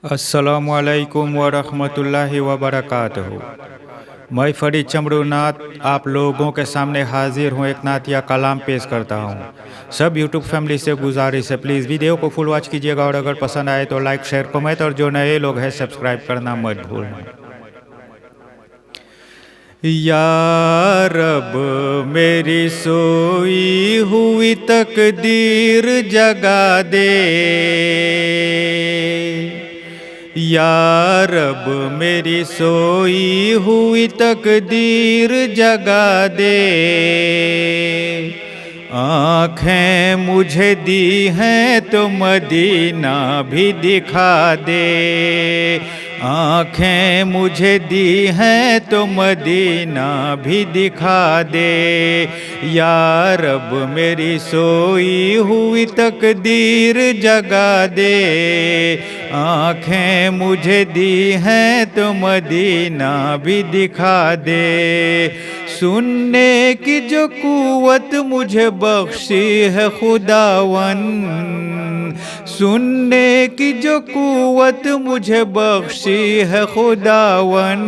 अस्सलामुअलैकुम वरहमतुल्लाहि वबरकातुहू। मैं फरीद चमरूनाथ आप लोगों के सामने हाजिर हूँ, एक नातिया कलाम पेश करता हूँ। सब यूट्यूब फैमिली से गुजारिश है, प्लीज़ वीडियो को फुल वॉच कीजिएगा और अगर पसंद आए तो लाइक शेयर कमेंट और जो नए लोग हैं सब्सक्राइब करना मत भूलना। या रब मेरी सोई हुई तकदीर जगा दे, या रब मेरी सोई हुई तकदीर जगा दे। आँखें मुझे दी हैं तो मदीना भी दिखा दे, आँखें मुझे दी हैं तो मदीना भी दिखा दे। या रब मेरी सोई हुई तकदीर जगा दे, आँखें मुझे दी हैं तो मदीना भी दिखा दे। सुनने की जो कुव्वत मुझे बख्शी है खुदावन, सुनने की जो कुव्वत मुझे बख्शी है खुदावन,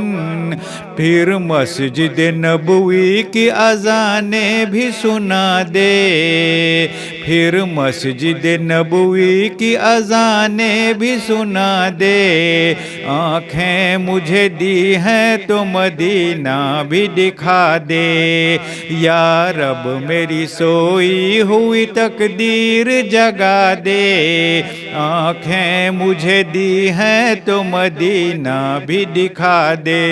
फिर मस्जिद नबवी की अज़ानें भी सुना दे, फिर मस्जिद नबवी की अज़ानें भी सुना दे। आँखें मुझे दी हैं तो मदीना भी दिखा दे। या रब मेरी सोई हुई तकदीर जगा दे, आँखें मुझे दी हैं तो मदीना भी दिखा दे।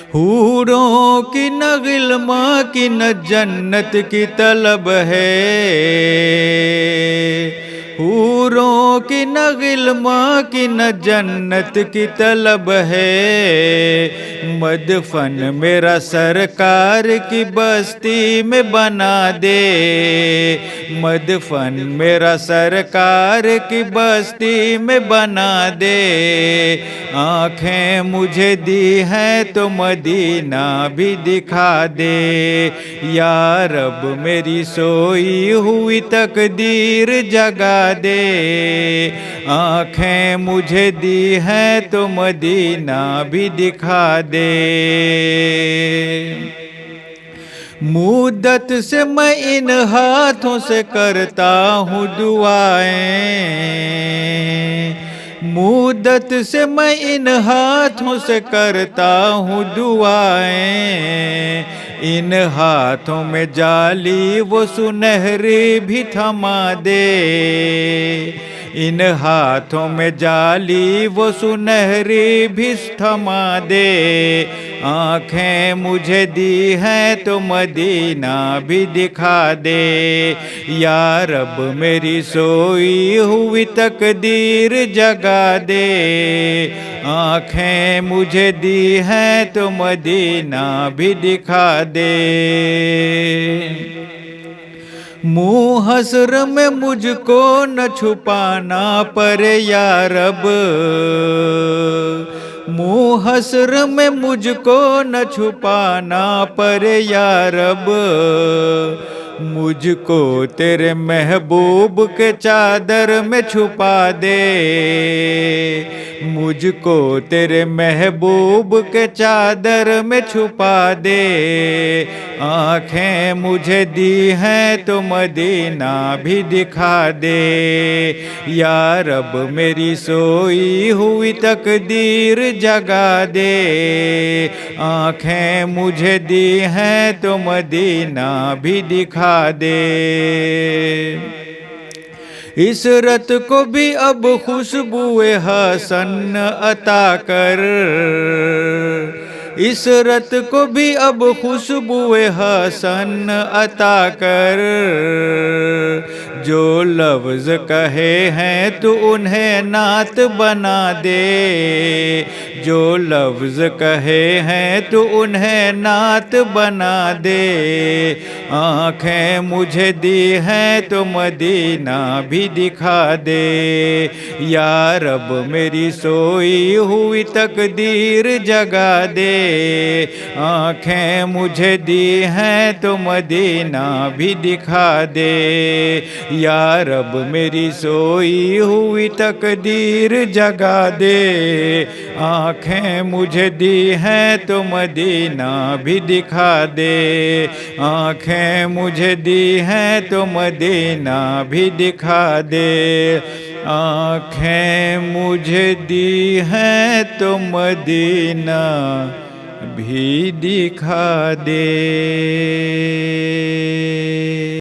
हूरों की न गिल्मा की न जन्नत की तलब है, हूरों की न गिल्मा की न जन्नत की तलब है। मदफन मेरा सरकार की बस्ती में बना दे, मदफन मेरा सरकार की बस्ती में बना दे। आँखें मुझे दी हैं तो मदीना भी दिखा दे। या रब मेरी सोई हुई तकदीर जगा दे, आँखें मुझे दी हैं तो मदीना भी दिखा दे। मुद्दत से मैं इन हाथों से करता हूँ दुआएं, मुद्दत से मैं इन हाथों से करता हूँ दुआएं। इन हाथों में जाली वो सुनहरी भी थमा दे, इन हाथों में जाली वो सुनहरी भी थमा दे। आँखें मुझे दी हैं तो मदीना भी दिखा दे। या रब मेरी सोई हुई तकदीर जगा दे, आँखें मुझे दी हैं तो मदीना भी दिखा दे। मुँह हसर में मुझको न छुपाना पर या रब, मुँह हसर में मुझको न छुपाना पर या रब। मुझको तेरे महबूब के चादर में छुपा दे, मुझको तेरे महबूब के चादर में छुपा दे। आँखें मुझे दी हैं तो मदीना भी दिखा दे। या रब मेरी सोई हुई तकदीर जगा दे, आँखें मुझे दी हैं तो मदीना भी दिखा दे। इस रत को भी अब खुशबुए हसन अता कर, इस रत को भी अब खुशबुए हसन अता कर। जो लफ्ज़ कहे हैं तो उन्हें नात बना दे, जो लफ्ज़ कहे हैं तो उन्हें नात बना दे। आँखें मुझे दी हैं तो मदीना भी दिखा दे। या रब मेरी सोई हुई तकदीर जगा दे। आँखें मुझे दी हैं तो मदीना भी दिखा दे। या रब मेरी सोई हुई तकदीर जगा दे। आँखें मुझे दी हैं तो मदीना भी दिखा दे। आँखें मुझे दी हैं तो मदीना भी दिखा दे। आँखें मुझे दी हैं तो मदीना भी दिखा दे।